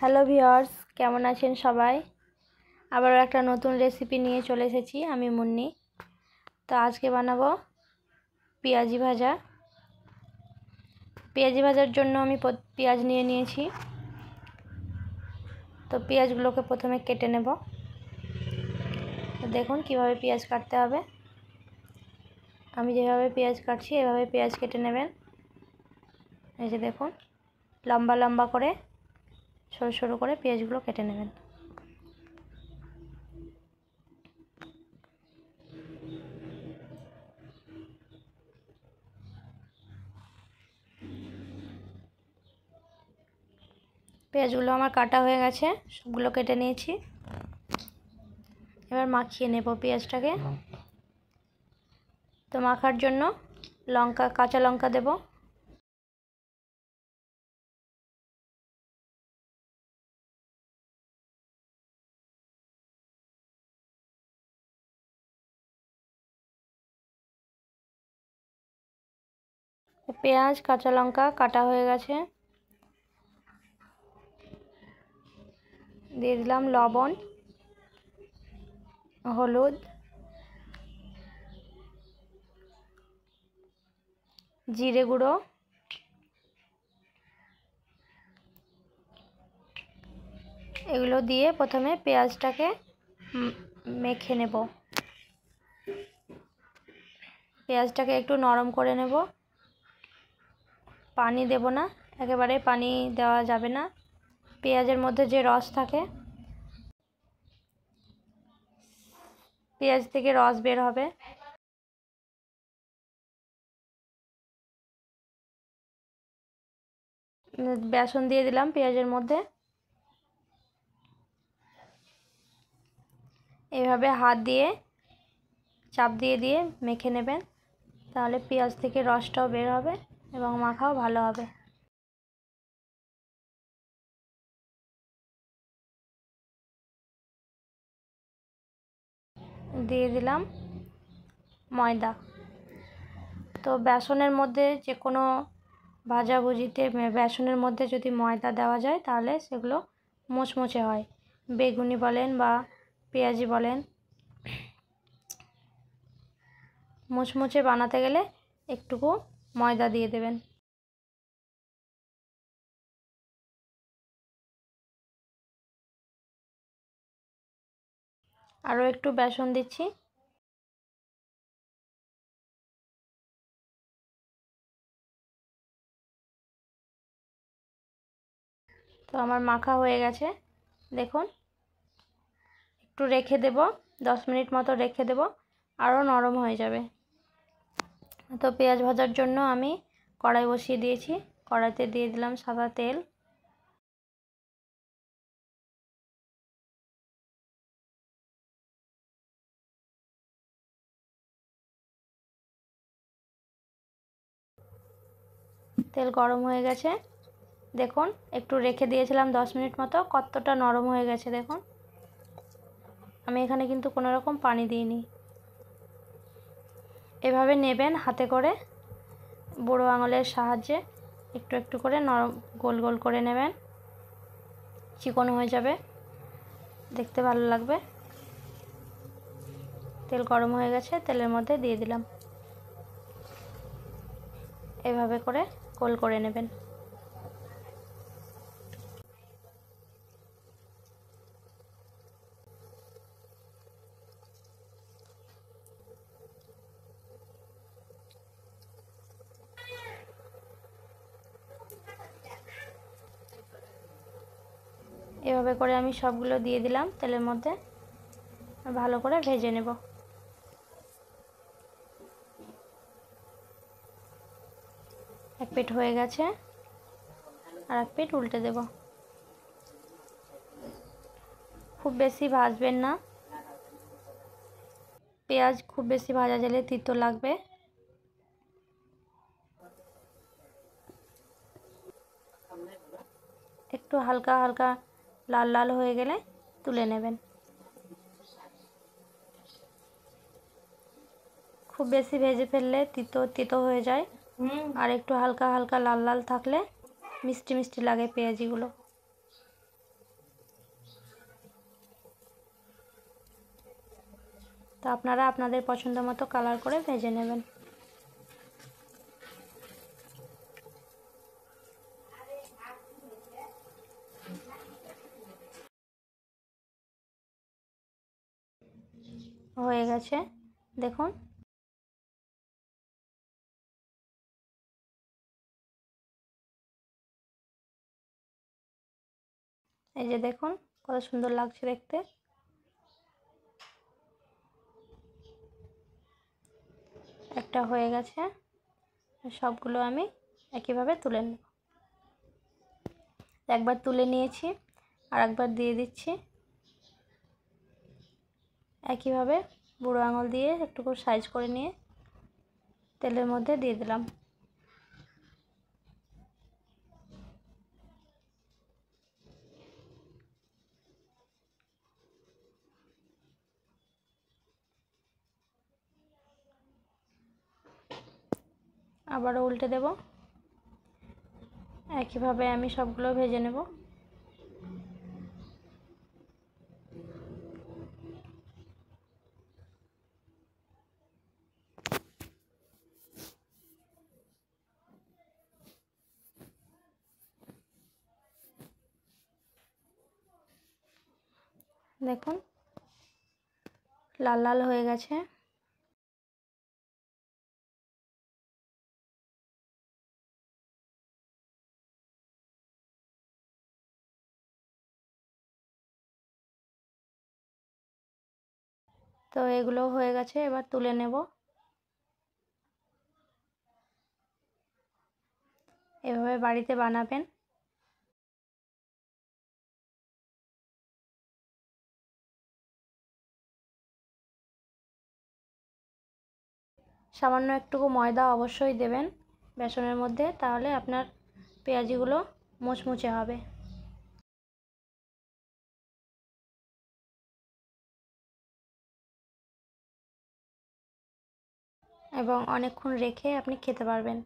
Hello viewers, কেমন আছেন সবাই? আবারও একটা নতুন রেসিপি নিয়ে চলে এসেছি আমি মুন্নি। তো আজকে বানাবো পেঁয়াজি ভাজা। পেঁয়াজি ভাজার জন্য আমি পেঁয়াজ নিয়ে নিয়েছি। তো পেঁয়াজগুলোকে প্রথমে কেটে নেব। তো দেখুন কিভাবে পেঁয়াজ কাটতে হবে। আমি যেভাবে পেঁয়াজ কাটছি এভাবে পেঁয়াজ কেটে নেবেন। এই যে দেখুন, লম্বা লম্বা করে সরু সরু করে পেঁয়াজগুলো কেটে নেবেন। পেঁয়াজগুলো আমার কাটা হয়ে গেছে, সবগুলো কেটে নিয়েছি। এবার মাখিয়ে নেব পেঁয়াজটাকে। তো মাখার জন্য কাঁচা লঙ্কা দেব। পেঁয়াজ কাঁচা লঙ্কা কাটা হয়ে গেছে। দিয়ে দিলাম লবণ, হলুদ, জিরে গুঁড়ো, এগুলো দিয়ে প্রথমে পেঁয়াজটাকে মেখে নেব। পেঁয়াজটাকে একটু নরম করে নেব। পানি দেব না, একেবারে পানি দেওয়া যাবে না। পেঁয়াজের মধ্যে যে রস থাকে, পেঁয়াজ থেকে রস বের হবে। বেসন দিয়ে দিলাম পেঁয়াজের মধ্যে। এভাবে হাত দিয়ে চাপ দিয়ে দিয়ে মেখে নেবেন, তাহলে পেঁয়াজ থেকে রসটাও বের হবে এবং মাখাও ভালো হবে। দিয়ে দিলাম ময়দা। তো বেসনের মধ্যে যে কোনো ভাজাভুজিতে বেসনের মধ্যে যদি ময়দা দেওয়া যায় তাহলে সেগুলো মুচমুচে হয়। বেগুনি বলেন বা পেঁয়াজি বলেন, মুচমুচে বানাতে গেলে একটুকু ময়দা দিয়ে দেবেন। আরও একটু বেসন দিচ্ছি। তো আমার মাখা হয়ে গেছে, দেখুন। একটু রেখে দেব, 10 মিনিট মতো রেখে দেব, আরও নরম হয়ে যাবে। তো পেঁয়াজ ভাজার জন্য আমি কড়াই বসিয়ে দিয়েছি। কড়াইতে দিয়ে দিলাম সাদা তেল। তেল গরম হয়ে গেছে, দেখুন। একটু রেখে দিয়েছিলাম 10 মিনিট মতো, কতটা নরম হয়ে গেছে দেখুন। আমি এখানে কিন্তু কোনো রকম পানি দিইনি। এভাবে নেবেন হাতে করে, বুড়ো আঙুলের সাহায্যে একটু একটু করে নরম গোল গোল করে নেবেন। চিকন হয়ে যাবে, দেখতে ভালো লাগবে। তেল গরম হয়ে গেছে, তেলের মধ্যে দিয়ে দিলাম। এভাবে করে গোল করে নেবেন। এভাবে করে আমি সবগুলো দিয়ে দিলাম তেলের মধ্যে, ভালো করে ভেজে নেব। এক পিঠ হয়ে গেছে, আর এক পিঠ উল্টে দেব। খুব বেশি ভাজবেন না, পেঁয়াজ খুব বেশি ভাজা গেলে তিতো লাগবে। একটু হালকা হালকা লাল লাল হয়ে গেলে তুলে নেবেন। খুব বেশি ভেজে ফেললে তিতো তিতো হয়ে যায়, আর একটু হালকা হালকা লাল লাল থাকলে মিষ্টি মিষ্টি লাগে পেঁয়াজিগুলো। তো আপনারা আপনাদের পছন্দ মতো কালার করে ভেজে নেবেন। হয়ে গেছে দেখুন। এই যে দেখুন কত সুন্দর লাগছে দেখতে। একটা হয়ে গেছে, সবগুলো আমি একইভাবে তুলে নেব। একবার তুলে নিয়েছি আর একবার দিয়ে দিচ্ছি। একইভাবে বুড়ো আঙুল দিয়ে একটু করে সাইজ করে নিয়ে তেলের মধ্যে দিয়ে দিলাম। আবারও উল্টে দেব। একইভাবে আমি সবগুলো ভেজে নেব। দেখুন লাল লাল হয়ে গেছে। তো এগুলো হয়ে গেছে, এবার তুলে নেব। এভাবে বাড়িতে বানাবেন। সামান্য একটুকু ময়দা অবশ্যই দেবেন বেসনের মধ্যে, তাহলে আপনার পেঁয়াজিগুলো মুচমুচে হবে এবং অনেকক্ষণ রেখে আপনি খেতে পারবেন।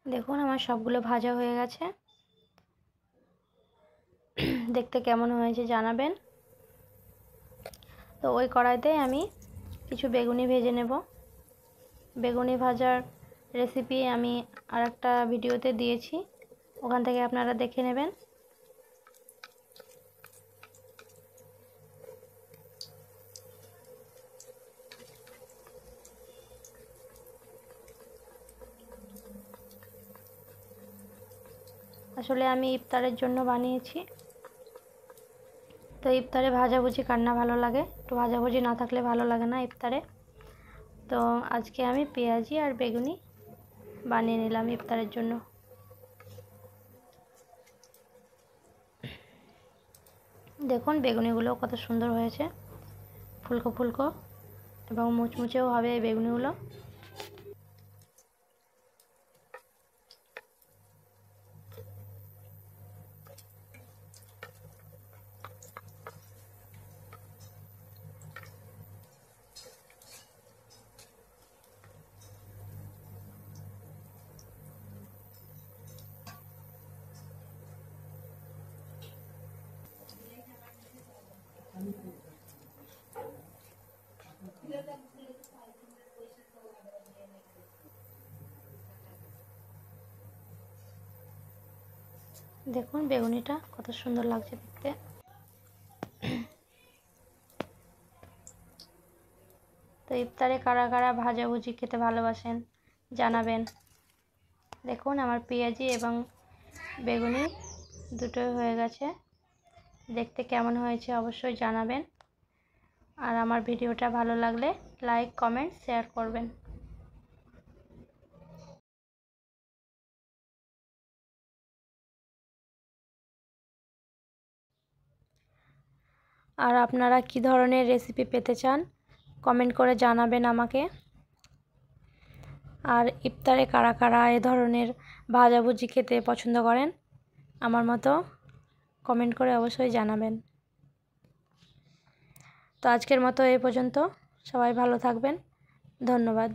দেখুন আমার সবগুলো ভাজা হয়ে গেছে। দেখতে কেমন হয়েছে জানাবেন। তো ওই কড়াইতে আমি কিছু বেগুনি ভেজে নেব। বেগুনি ভাজার রেসিপি আমি আরেকটা ভিডিওতে দিয়েছি, ওখান থেকে আপনারা দেখে নেবেন। আসলে আমি ইফতারের জন্য বানিয়েছি। তো ইফতারে ভাজাভুজি কার না ভালো লাগে, একটু ভাজাভুজি না থাকলে ভালো লাগে না ইফতারে। তো আজকে আমি পেঁয়াজি আর বেগুনি বানিয়ে নিলাম ইফতারের জন্য। দেখুন বেগুনিগুলো কত সুন্দর হয়েছে, ফুলকো ফুলকো এবং মুচমুচেও হবে এই বেগুনিগুলো। দেখুন বেগুনিটা কত সুন্দর লাগছে দেখতে। তো ইফতারে কারা কারা ভাজাভুজি খেতে ভালোবাসেন জানাবেন। দেখুন আমার পেঁয়াজি এবং বেগুনি দুটোই হয়ে গেছে। দেখতে কেমন হয়েছে অবশ্যই জানাবেন। আর আমার ভিডিওটা ভালো লাগলে লাইক কমেন্ট শেয়ার করবেন। আর আপনারা কি ধরনের রেসিপি পেতে চান কমেন্ট করে জানাবেন আমাকে। আর ইফতারে কারা কারা এ ধরনের ভাজাভুজি খেতে পছন্দ করেন আমার মতো কমেন্ট করে অবশ্যই জানাবেন। তো আজকের মতো এই পর্যন্ত, সবাই ভালো থাকবেন, ধন্যবাদ।